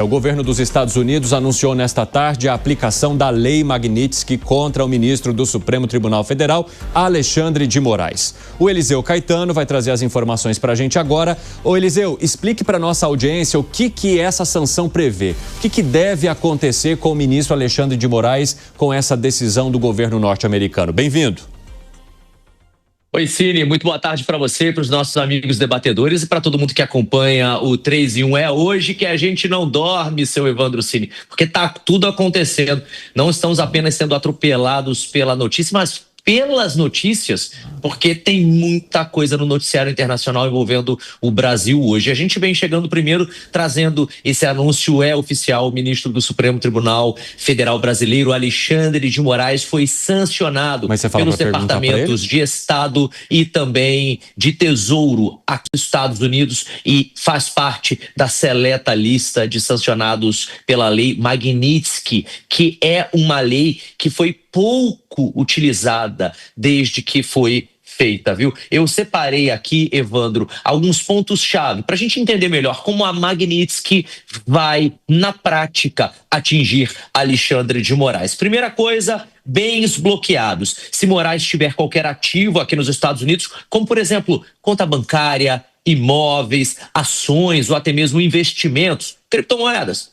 O governo dos Estados Unidos anunciou nesta tarde a aplicação da Lei Magnitsky contra o ministro do Supremo Tribunal Federal, Alexandre de Moraes. O Eliseu Caetano vai trazer as informações para a gente agora. Ô Eliseu, explique para nossa audiência o que essa sanção prevê. O que deve acontecer com o ministro Alexandre de Moraes com essa decisão do governo norte-americano. Bem-vindo. Oi, Cine, muito boa tarde para você, para os nossos amigos debatedores e para todo mundo que acompanha o 3 em 1. É hoje que a gente não dorme, seu Evandro Cine, porque tá tudo acontecendo. Não estamos apenas sendo atropelados pela notícia, mas pelas notícias, porque tem muita coisa no noticiário internacional envolvendo o Brasil hoje. A gente vem chegando primeiro trazendo esse anúncio oficial. O ministro do Supremo Tribunal Federal Brasileiro, Alexandre de Moraes, foi sancionado pelos departamentos de Estado e também de Tesouro aqui nos Estados Unidos e faz parte da seleta lista de sancionados pela Lei Magnitsky, que é uma lei que foi pouco utilizada desde que foi feita, viu? Eu separei aqui, Evandro, alguns pontos-chave para a gente entender melhor como a Magnitsky vai, na prática, atingir Alexandre de Moraes. Primeira coisa, bens bloqueados. Se Moraes tiver qualquer ativo aqui nos Estados Unidos, como, por exemplo, conta bancária, imóveis, ações ou até mesmo investimentos, criptomoedas,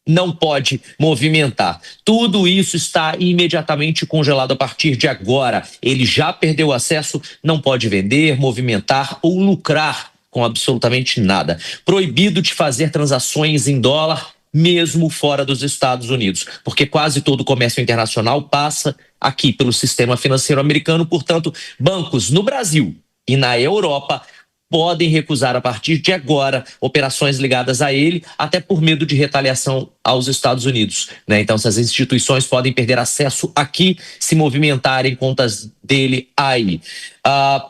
não pode movimentar. Tudo isso está imediatamente congelado a partir de agora. Ele já perdeu acesso, não pode vender, movimentar ou lucrar com absolutamente nada. Proibido de fazer transações em dólar, mesmo fora dos Estados Unidos, porque quase todo o comércio internacional passa aqui pelo sistema financeiro americano. Portanto, bancos no Brasil e na Europa podem recusar a partir de agora operações ligadas a ele, até por medo de retaliação aos Estados Unidos, né? Então, essas instituições podem perder acesso aqui se movimentarem contas dele aí.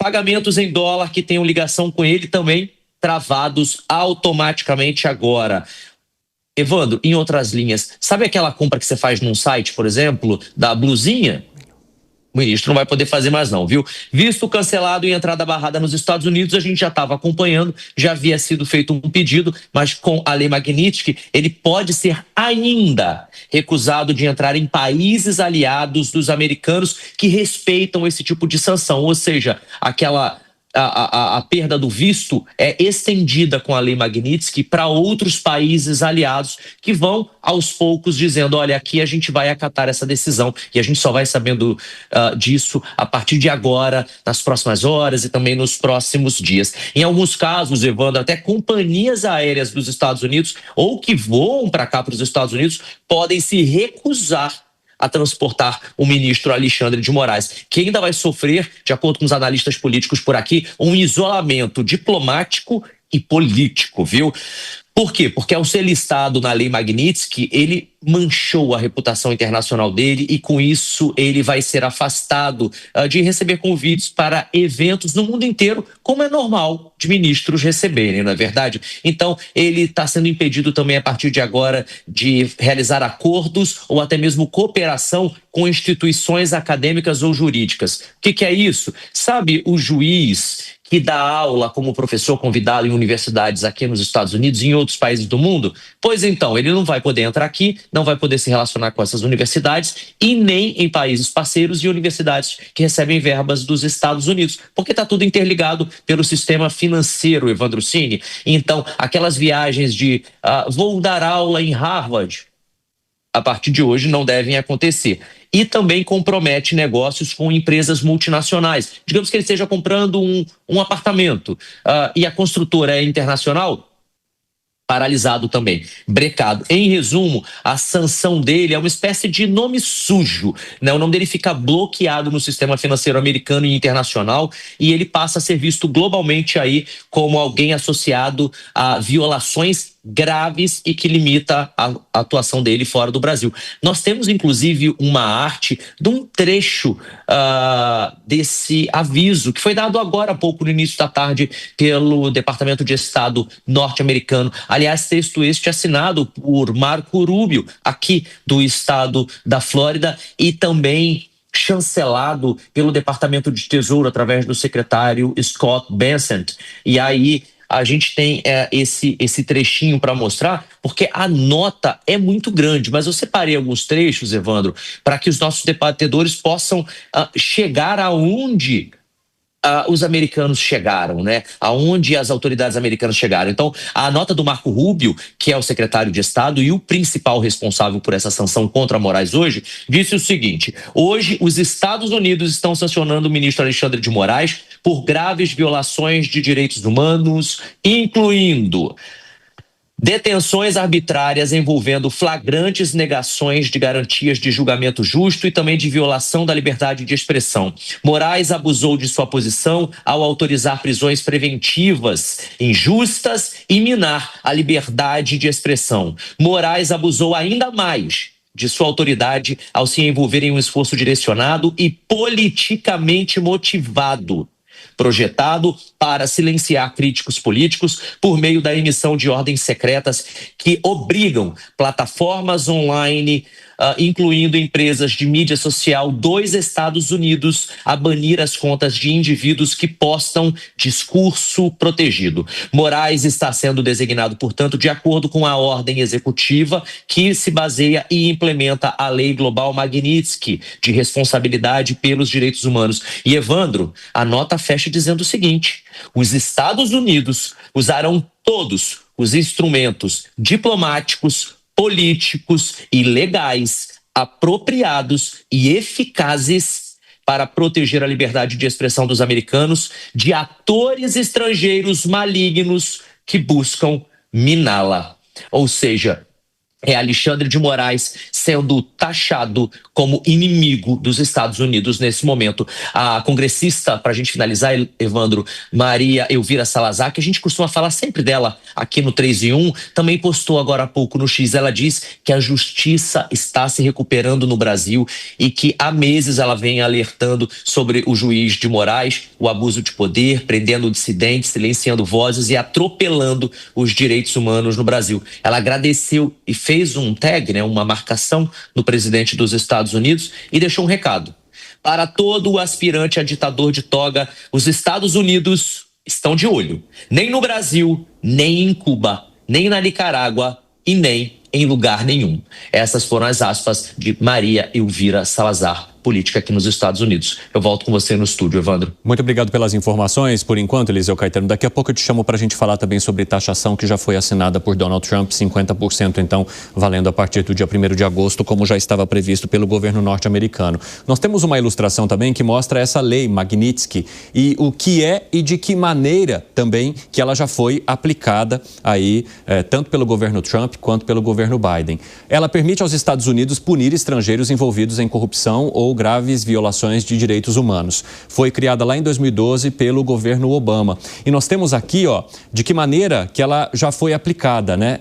Pagamentos em dólar que tenham ligação com ele também travados automaticamente agora. Evandro, em outras linhas, sabe aquela compra que você faz num site, por exemplo, da blusinha? O ministro não vai poder fazer mais não, viu? Visto cancelado e entrada barrada nos Estados Unidos, a gente já estava acompanhando, já havia sido feito um pedido, mas com a Lei Magnitsky, ele pode ser ainda recusado de entrar em países aliados dos americanos que respeitam esse tipo de sanção, ou seja, a perda do visto é estendida com a Lei Magnitsky para outros países aliados que vão, aos poucos, dizendo, olha, aqui a gente vai acatar essa decisão e a gente só vai sabendo disso a partir de agora, nas próximas horas e também nos próximos dias. Em alguns casos, Evandro, até companhias aéreas dos Estados Unidos ou que voam para cá, para os Estados Unidos, podem se recusar a transportar o ministro Alexandre de Moraes, que ainda vai sofrer, de acordo com os analistas políticos por aqui, um isolamento diplomático e político, viu? Por quê? Porque ao ser listado na Lei Magnitsky, ele manchou a reputação internacional dele e com isso ele vai ser afastado de receber convites para eventos no mundo inteiro, como é normal de ministros receberem, não é verdade? Então ele está sendo impedido também a partir de agora de realizar acordos ou até mesmo cooperação com instituições acadêmicas ou jurídicas. O que é isso? Sabe o juiz que dá aula como professor convidado em universidades aqui nos Estados Unidos e em outros países do mundo? Pois então, ele não vai poder entrar aqui, não vai poder se relacionar com essas universidades e nem em países parceiros e universidades que recebem verbas dos Estados Unidos, porque está tudo interligado pelo sistema financeiro, Evandro Cine. Então, aquelas viagens de vou dar aula em Harvard, a partir de hoje não devem acontecer. E também compromete negócios com empresas multinacionais. Digamos que ele esteja comprando um apartamento e a construtora é internacional, paralisado também, brecado. Em resumo, a sanção dele é uma espécie de nome sujo, né? O nome dele fica bloqueado no sistema financeiro americano e internacional e ele passa a ser visto globalmente aí como alguém associado a violações graves e que limita a atuação dele fora do Brasil. Nós temos, inclusive, uma arte de um trecho desse aviso que foi dado agora há pouco, no início da tarde, pelo Departamento de Estado norte-americano. Aliás, texto este assinado por Marco Rubio, aqui do estado da Flórida, e também chancelado pelo Departamento de Tesouro através do secretário Scott Bessent. E aí a gente tem esse trechinho para mostrar, porque a nota é muito grande. Mas eu separei alguns trechos, Evandro, para que os nossos debatedores possam chegar aonde os americanos chegaram, né? Aonde as autoridades americanas chegaram. Então, a nota do Marco Rubio, que é o secretário de Estado e o principal responsável por essa sanção contra Moraes hoje, disse o seguinte: hoje os Estados Unidos estão sancionando o ministro Alexandre de Moraes por graves violações de direitos humanos, incluindo detenções arbitrárias envolvendo flagrantes negações de garantias de julgamento justo e também de violação da liberdade de expressão. Moraes abusou de sua posição ao autorizar prisões preventivas injustas e minar a liberdade de expressão. Moraes abusou ainda mais de sua autoridade ao se envolver em um esforço direcionado e politicamente motivado, projetado para silenciar críticos políticos por meio da emissão de ordens secretas que obrigam plataformas online, incluindo empresas de mídia social dos Estados Unidos, a banir as contas de indivíduos que postam discurso protegido. Moraes está sendo designado, portanto, de acordo com a ordem executiva que se baseia e implementa a Lei Global Magnitsky de responsabilidade pelos direitos humanos. E, Evandro, a nota fecha dizendo o seguinte: os Estados Unidos usarão todos os instrumentos diplomáticos, políticos e legais apropriados e eficazes para proteger a liberdade de expressão dos americanos de atores estrangeiros malignos que buscam miná-la. Ou seja, é Alexandre de Moraes sendo taxado como inimigo dos Estados Unidos nesse momento. A congressista, para a gente finalizar, Evandro, Maria Elvira Salazar, que a gente costuma falar sempre dela aqui no 3 em 1, também postou agora há pouco no X. Ela diz que a justiça está se recuperando no Brasil e que há meses ela vem alertando sobre o juiz de Moraes, o abuso de poder, prendendo dissidentes, silenciando vozes e atropelando os direitos humanos no Brasil. Ela agradeceu e fez um tag, né, uma marcação no presidente dos Estados Unidos e deixou um recado. Para todo o aspirante a ditador de toga, os Estados Unidos estão de olho. Nem no Brasil, nem em Cuba, nem na Nicarágua e nem em lugar nenhum. Essas foram as aspas de Maria Elvira Salazar, política aqui nos Estados Unidos. Eu volto com você no estúdio, Evandro. Muito obrigado pelas informações. Por enquanto, Eliseu Caetano, daqui a pouco eu te chamo para a gente falar também sobre taxação que já foi assinada por Donald Trump, 50%, então, valendo a partir do dia 1º de agosto, como já estava previsto pelo governo norte-americano. Nós temos uma ilustração também que mostra essa lei Magnitsky e o que é e de que maneira também que ela já foi aplicada aí, tanto pelo governo Trump quanto pelo governo Biden. Ela permite aos Estados Unidos punir estrangeiros envolvidos em corrupção ou graves violações de direitos humanos. Foi criada lá em 2012 pelo governo Obama. E nós temos aqui, de que maneira que ela já foi aplicada, né?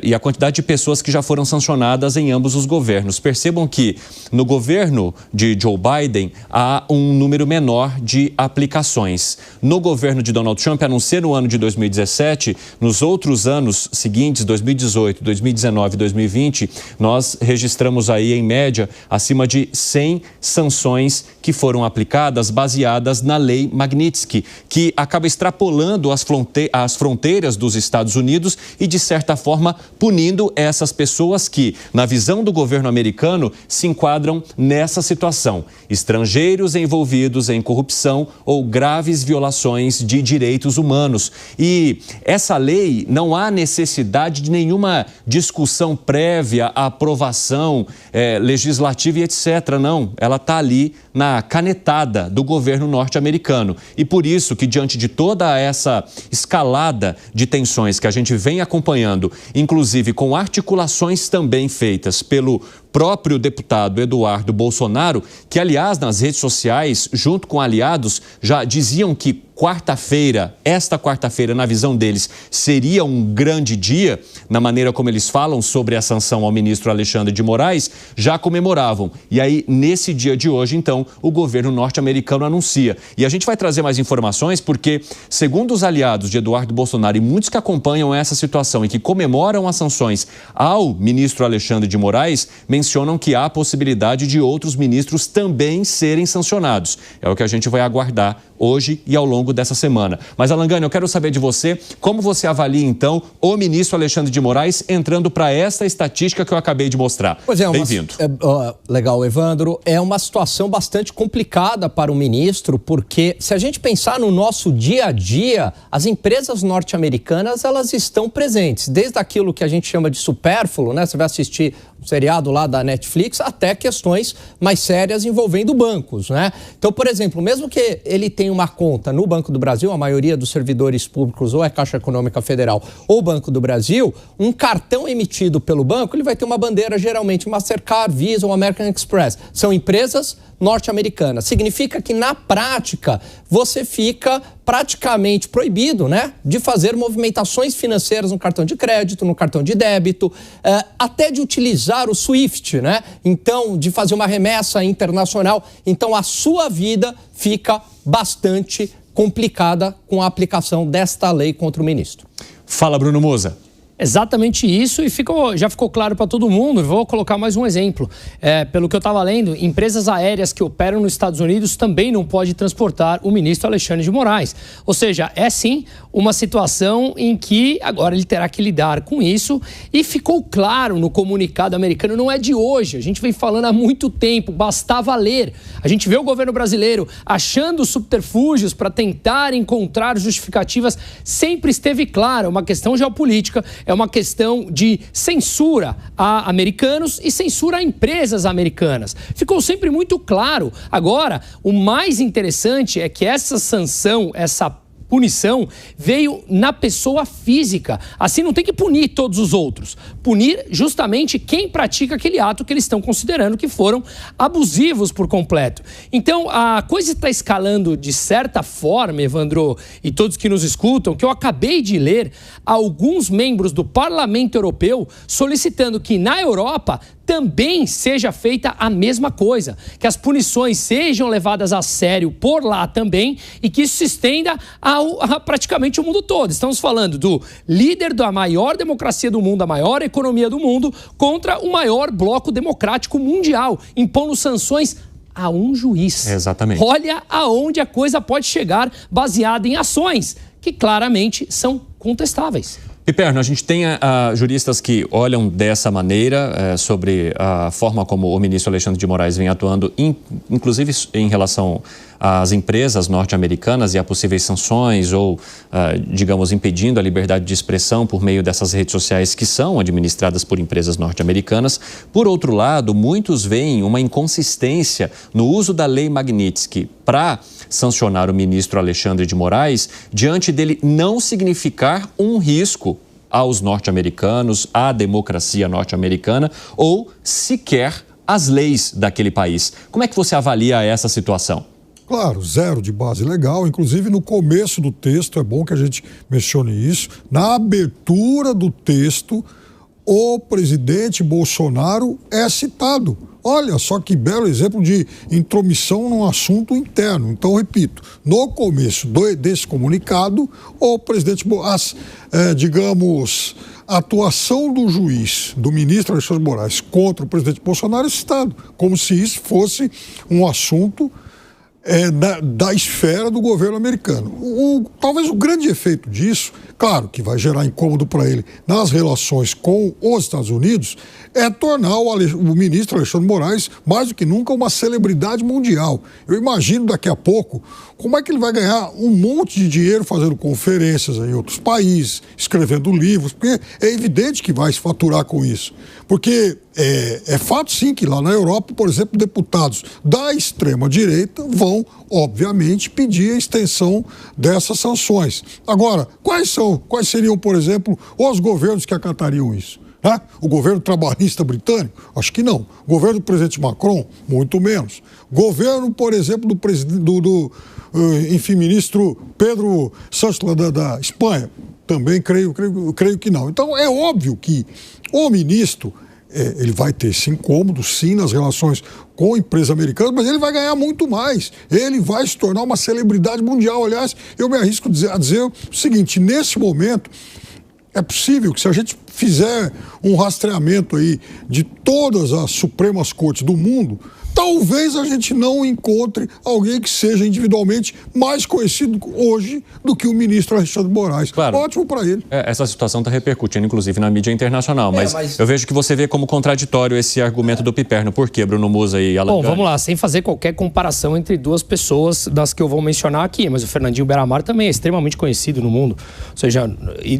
E a quantidade de pessoas que já foram sancionadas em ambos os governos. Percebam que no governo de Joe Biden há um número menor de aplicações. No governo de Donald Trump, a não ser no ano de 2017, nos outros anos seguintes, 2018, 2019 e 2020, nós registramos aí, em média, acima de 100 sanções que foram aplicadas baseadas na lei Magnitsky, que acaba extrapolando as fronteiras dos Estados Unidos e, de certa forma, punindo essas pessoas que, na visão do governo americano, se enquadram nessa situação: estrangeiros envolvidos em corrupção ou graves violações de direitos humanos. E essa lei não há necessidade de nenhuma discussão prévia, aprovação legislativa e etc. Não, ela está ali na canetada do governo norte-americano. E por isso que, diante de toda essa escalada de tensões que a gente vem acompanhando, inclusive com articulações também feitas pelo próprio deputado Eduardo Bolsonaro, que, aliás, nas redes sociais, junto com aliados, já diziam que esta quarta-feira, na visão deles, seria um grande dia, na maneira como eles falam sobre a sanção ao ministro Alexandre de Moraes, já comemoravam. E aí, nesse dia de hoje, então, o governo norte-americano anuncia. E a gente vai trazer mais informações porque, segundo os aliados de Eduardo Bolsonaro e muitos que acompanham essa situação e que comemoram as sanções ao ministro Alexandre de Moraes, mencionam que há a possibilidade de outros ministros também serem sancionados. É o que a gente vai aguardar hoje e ao longo longo dessa semana. Mas, Alangani, eu quero saber de você, como você avalia, então, o ministro Alexandre de Moraes entrando para esta estatística que eu acabei de mostrar. Pois é, bem-vindo. Legal, Evandro. É uma situação bastante complicada para o ministro, porque se a gente pensar no nosso dia a dia, as empresas norte-americanas, elas estão presentes. Desde aquilo que a gente chama de supérfluo, né? Você vai assistir um seriado lá da Netflix, até questões mais sérias envolvendo bancos, né? Então, por exemplo, mesmo que ele tenha uma conta no Banco do Brasil, a maioria dos servidores públicos ou é Caixa Econômica Federal ou Banco do Brasil, um cartão emitido pelo banco, ele vai ter uma bandeira, geralmente Mastercard, Visa ou American Express. São empresas norte-americanas. Significa que, na prática, você fica praticamente proibido, né, de fazer movimentações financeiras no cartão de crédito, no cartão de débito, até de utilizar o SWIFT, né? Então, de fazer uma remessa internacional. Então, a sua vida fica bastante complicada com a aplicação desta lei contra o ministro. Fala, Bruno Moza. Exatamente isso, e já ficou claro para todo mundo. Vou colocar mais um exemplo. Pelo que eu estava lendo, empresas aéreas que operam nos Estados Unidos também não podem transportar o ministro Alexandre de Moraes. Ou seja, é sim uma situação em que agora ele terá que lidar com isso, e ficou claro no comunicado americano, não é de hoje, a gente vem falando há muito tempo, bastava ler. A gente vê o governo brasileiro achando subterfúgios para tentar encontrar justificativas, sempre esteve claro, é uma questão geopolítica, é uma questão de censura a americanos e censura a empresas americanas. Ficou sempre muito claro. Agora, o mais interessante é que essa sanção, essa punição veio na pessoa física. Assim, não tem que punir todos os outros. Punir justamente quem pratica aquele ato que eles estão considerando que foram abusivos por completo. Então, a coisa está escalando de certa forma, Evandro, e todos que nos escutam, que eu acabei de ler alguns membros do Parlamento Europeu solicitando que na Europa também seja feita a mesma coisa, que as punições sejam levadas a sério por lá também e que isso se estenda a praticamente o mundo todo. Estamos falando do líder da maior democracia do mundo, a maior economia do mundo, contra o maior bloco democrático mundial, impondo sanções a um juiz. Exatamente. Olha aonde a coisa pode chegar, baseada em ações que claramente são contestáveis. Piperno, a gente tem juristas que olham dessa maneira sobre a forma como o ministro Alexandre de Moraes vem atuando, inclusive em relação às empresas norte-americanas e a possíveis sanções ou, digamos, impedindo a liberdade de expressão por meio dessas redes sociais que são administradas por empresas norte-americanas. Por outro lado, muitos veem uma inconsistência no uso da lei Magnitsky para sancionar o ministro Alexandre de Moraes, diante dele não significar um risco aos norte-americanos, à democracia norte-americana ou sequer às leis daquele país. Como é que você avalia essa situação? Claro, zero de base legal. Inclusive, no começo do texto, é bom que a gente mencione isso, na abertura do texto, o presidente Bolsonaro é citado. Olha só que belo exemplo de intromissão num assunto interno. Então, repito, no começo desse comunicado, o presidente, a atuação do juiz, do ministro Alexandre de Moraes contra o presidente Bolsonaro é citado, como se isso fosse um assunto da esfera do governo americano. Talvez o grande efeito disso, claro que vai gerar incômodo para ele nas relações com os Estados Unidos, é tornar o ministro Alexandre de Moraes, mais do que nunca, uma celebridade mundial. Eu imagino daqui a pouco como é que ele vai ganhar um monte de dinheiro fazendo conferências em outros países, escrevendo livros, porque é evidente que vai se faturar com isso. Porque é fato, sim, que lá na Europa, por exemplo, deputados da extrema-direita vão, obviamente, pedir a extensão dessas sanções. Agora, quais seriam, por exemplo, os governos que acatariam isso? O governo trabalhista britânico? Acho que não. O governo do presidente Macron? Muito menos. Governo, por exemplo, do ministro Pedro Sánchez da Espanha? Também creio que não. Então, é óbvio que o ministro ele vai ter esse incômodo, sim, nas relações com empresas americanas, mas ele vai ganhar muito mais. Ele vai se tornar uma celebridade mundial. Aliás, eu me arrisco a dizer o seguinte: nesse momento, é possível que, se a gente fizer um rastreamento aí de todas as Supremas Cortes do mundo, talvez a gente não encontre alguém que seja individualmente mais conhecido hoje do que o ministro Alexandre de Moraes. Claro. Ótimo para ele. Essa situação está repercutindo, inclusive, na mídia internacional. Mas eu vejo que você vê como contraditório esse argumento do Piperno. Por quê, Bruno Musa e Alan Bom, Gani? vamos lá, sem fazer qualquer comparação entre duas pessoas das que eu vou mencionar aqui, mas o Fernandinho Beiramar também é extremamente conhecido no mundo. Ou seja,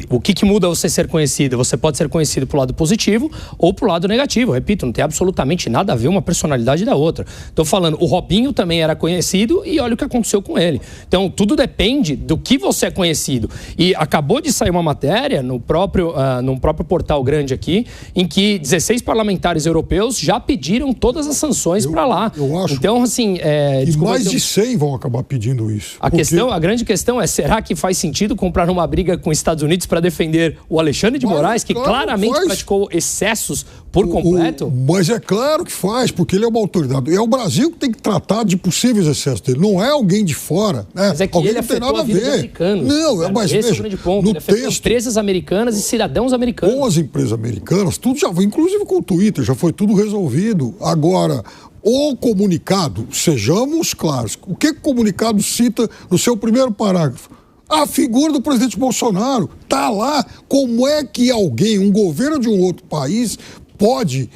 o que muda você ser conhecido? Você pode ser conhecido pro lado positivo ou pro lado negativo. Repito, não tem absolutamente nada a ver uma personalidade da outra. Estou falando, o Robinho também era conhecido e olha o que aconteceu com ele. Então, tudo depende do que você é conhecido. E acabou de sair uma matéria num próprio portal grande aqui, em que 16 parlamentares europeus já pediram todas as sanções para lá. Eu acho. Então, assim... E mais de 100 vão acabar pedindo isso. A grande questão é, será que faz sentido comprar uma briga com os Estados Unidos para defender o Alexandre de Moraes, que claramente praticou excessos por completo? Mas é claro que faz, porque ele é uma autoridade. É o Brasil que tem que tratar de possíveis excessos dele. Não é alguém de fora. Né? Mas é que alguém ele afetou a vida dos americanos. Não, mas esse é o grande ponto. Ele afetou empresas americanas e cidadãos americanos. Com as empresas americanas, tudo já foi, inclusive com o Twitter, já foi tudo resolvido. Agora, o comunicado, sejamos claros, o que o comunicado cita no seu primeiro parágrafo? A figura do presidente Bolsonaro está lá. Como é que alguém, um governo de um outro país, pode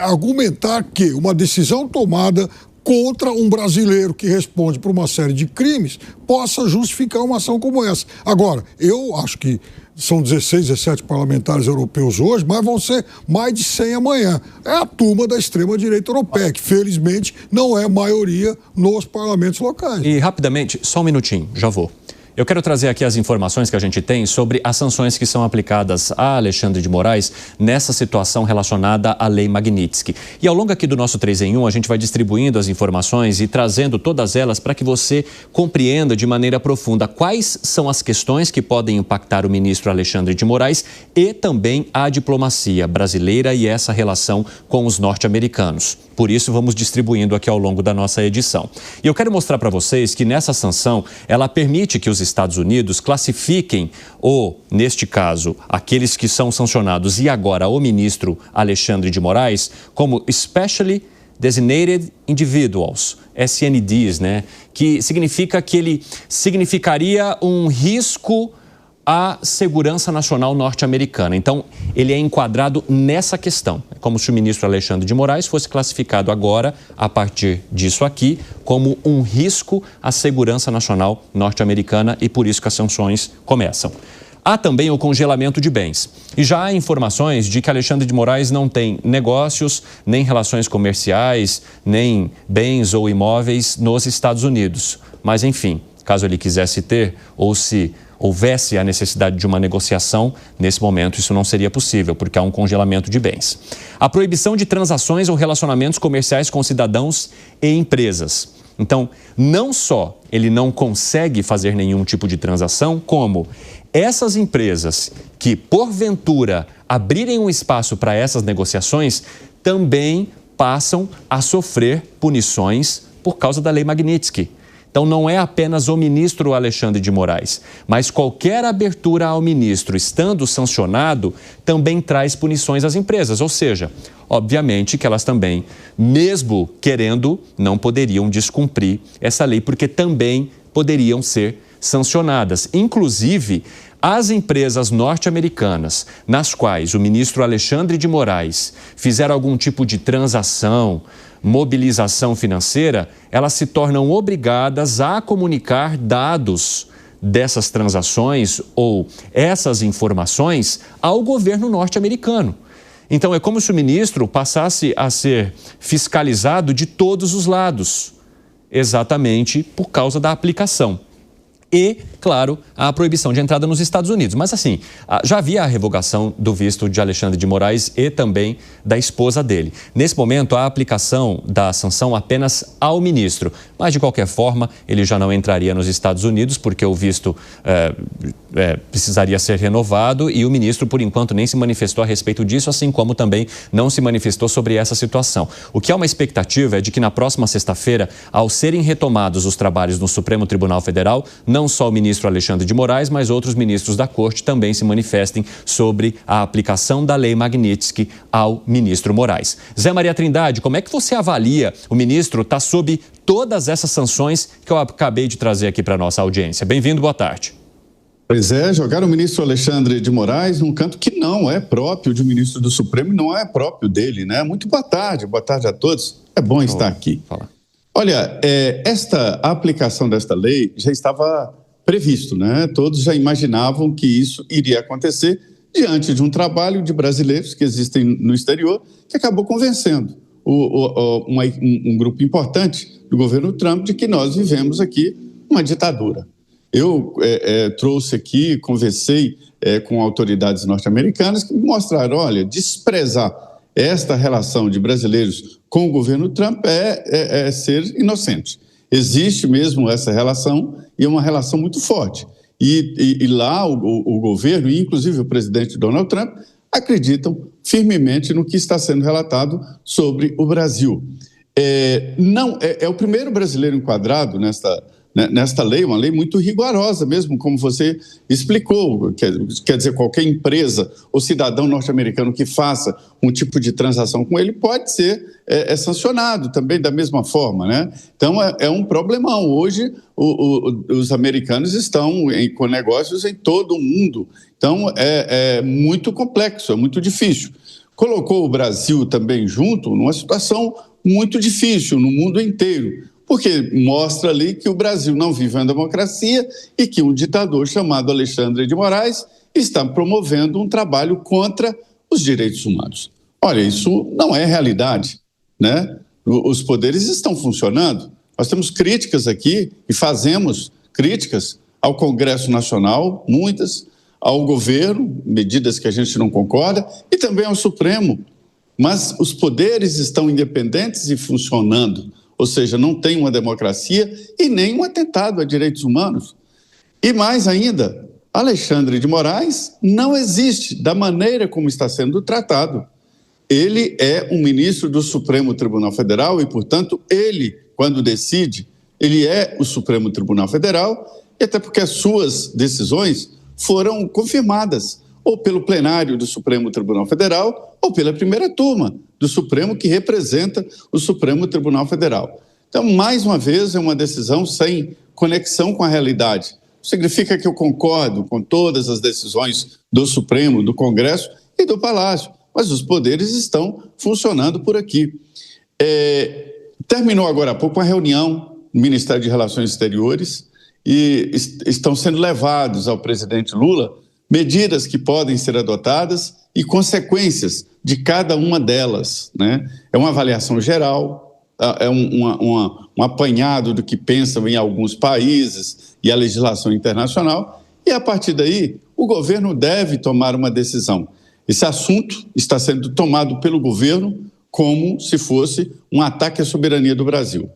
argumentar que uma decisão tomada contra um brasileiro que responde por uma série de crimes possa justificar uma ação como essa? Agora, eu acho que são 16, 17 parlamentares europeus hoje, mas vão ser mais de 100 amanhã. É a turma da extrema-direita europeia, que felizmente não é maioria nos parlamentos locais. E rapidamente, só um minutinho, já vou. Eu quero trazer aqui as informações que a gente tem sobre as sanções que são aplicadas a Alexandre de Moraes nessa situação relacionada à Lei Magnitsky. E ao longo aqui do nosso 3 em 1, a gente vai distribuindo as informações e trazendo todas elas para que você compreenda de maneira profunda quais são as questões que podem impactar o ministro Alexandre de Moraes e também a diplomacia brasileira e essa relação com os norte-americanos. Por isso, vamos distribuindo aqui ao longo da nossa edição. E eu quero mostrar para vocês que nessa sanção, ela permite que os Estados Unidos classifiquem, ou, neste caso, aqueles que são sancionados e agora o ministro Alexandre de Moraes, como Specially Designated Individuals, SNDs, né? Que significa que ele significaria um risco à segurança nacional norte-americana. Então, ele é enquadrado nessa questão. É como se o ministro Alexandre de Moraes fosse classificado agora, a partir disso aqui, como um risco à segurança nacional norte-americana e por isso que as sanções começam. Há também o congelamento de bens. E já há informações de que Alexandre de Moraes não tem negócios, nem relações comerciais, nem bens ou imóveis nos Estados Unidos. Mas, enfim, caso ele quisesse ter, ou se houvesse a necessidade de uma negociação, nesse momento isso não seria possível, porque há um congelamento de bens. A proibição de transações ou relacionamentos comerciais com cidadãos e empresas. Então, não só ele não consegue fazer nenhum tipo de transação, como essas empresas que, porventura, abrirem um espaço para essas negociações, também passam a sofrer punições por causa da Lei Magnitsky. Então, não é apenas o ministro Alexandre de Moraes, mas qualquer abertura ao ministro estando sancionado também traz punições às empresas. Ou seja, obviamente que elas também, mesmo querendo, não poderiam descumprir essa lei, porque também poderiam ser sancionadas. Inclusive, as empresas norte-americanas, nas quais o ministro Alexandre de Moraes fizer algum tipo de transação, mobilização financeira, elas se tornam obrigadas a comunicar dados dessas transações ou essas informações ao governo norte-americano. Então, é como se o ministro passasse a ser fiscalizado de todos os lados, exatamente por causa da aplicação. E, claro, a proibição de entrada nos Estados Unidos. Mas, assim, já havia a revogação do visto de Alexandre de Moraes e também da esposa dele. Nesse momento, a aplicação da sanção apenas ao ministro. Mas, de qualquer forma, ele já não entraria nos Estados Unidos, porque o visto precisaria ser renovado e o ministro, por enquanto, nem se manifestou a respeito disso, assim como também não se manifestou sobre essa situação. O que há uma expectativa é de que na próxima sexta-feira, ao serem retomados os trabalhos no Supremo Tribunal Federal, não só o ministro Alexandre de Moraes, mas outros ministros da Corte também se manifestem sobre a aplicação da Lei Magnitsky ao ministro Moraes. Zé Maria Trindade, como é que você avalia? O ministro está sob todas essas sanções que eu acabei de trazer aqui para a nossa audiência. Bem-vindo, boa tarde. Pois é, jogar o ministro Alexandre de Moraes num canto que não é próprio de um ministro do Supremo, não é próprio dele, né? Muito boa tarde a todos. É bom estar aqui. Olha, esta aplicação desta lei já estava previsto, né? Todos já imaginavam que isso iria acontecer diante de um trabalho de brasileiros que existem no exterior que acabou convencendo um grupo importante do governo Trump de que nós vivemos aqui uma ditadura. Eu trouxe aqui, conversei com autoridades norte-americanas que me mostraram, olha, desprezar esta relação de brasileiros com o governo Trump é ser inocente. Existe mesmo essa relação e é uma relação muito forte. E lá o governo, e inclusive o presidente Donald Trump, acreditam firmemente no que está sendo relatado sobre o Brasil. É o primeiro brasileiro enquadrado nesta lei, uma lei muito rigorosa mesmo, como você explicou. Quer dizer, qualquer empresa ou cidadão norte-americano que faça um tipo de transação com ele pode ser sancionado também da mesma forma, né? Então, é um problemão. Hoje, os americanos estão com negócios em todo o mundo. Então, é muito complexo, é muito difícil. Colocou o Brasil também junto numa situação muito difícil no mundo inteiro, porque mostra ali que o Brasil não vive uma democracia e que um ditador chamado Alexandre de Moraes está promovendo um trabalho contra os direitos humanos. Olha, isso não é realidade, né? Os poderes estão funcionando. Nós temos críticas aqui e fazemos críticas ao Congresso Nacional, muitas, ao governo, medidas que a gente não concorda, e também ao Supremo. Mas os poderes estão independentes e funcionando. Ou seja, não tem uma democracia e nem um atentado a direitos humanos. E mais ainda, Alexandre de Moraes não existe da maneira como está sendo tratado. Ele é um ministro do Supremo Tribunal Federal e, portanto, ele, quando decide, ele é o Supremo Tribunal Federal, e até porque as suas decisões foram confirmadas ou pelo plenário do Supremo Tribunal Federal ou pela primeira turma do Supremo, que representa o Supremo Tribunal Federal. Então, mais uma vez, é uma decisão sem conexão com a realidade. Significa que eu concordo com todas as decisões do Supremo, do Congresso e do Palácio, mas os poderes estão funcionando por aqui. Terminou agora há pouco uma reunião no Ministério de Relações Exteriores e estão sendo levados ao presidente Lula medidas que podem ser adotadas e consequências de cada uma delas, né? É uma avaliação geral, é um apanhado do que pensam em alguns países e a legislação internacional, e a partir daí o governo deve tomar uma decisão. Esse assunto está sendo tomado pelo governo como se fosse um ataque à soberania do Brasil.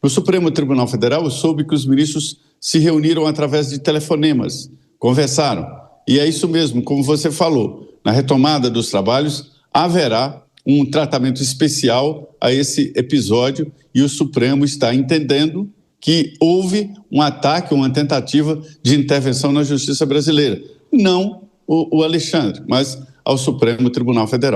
No Supremo Tribunal Federal, eu soube que os ministros se reuniram através de telefonemas, conversaram. E é isso mesmo, como você falou, na retomada dos trabalhos haverá um tratamento especial a esse episódio e o Supremo está entendendo que houve um ataque, uma tentativa de intervenção na justiça brasileira. Não o Alexandre, mas ao Supremo Tribunal Federal.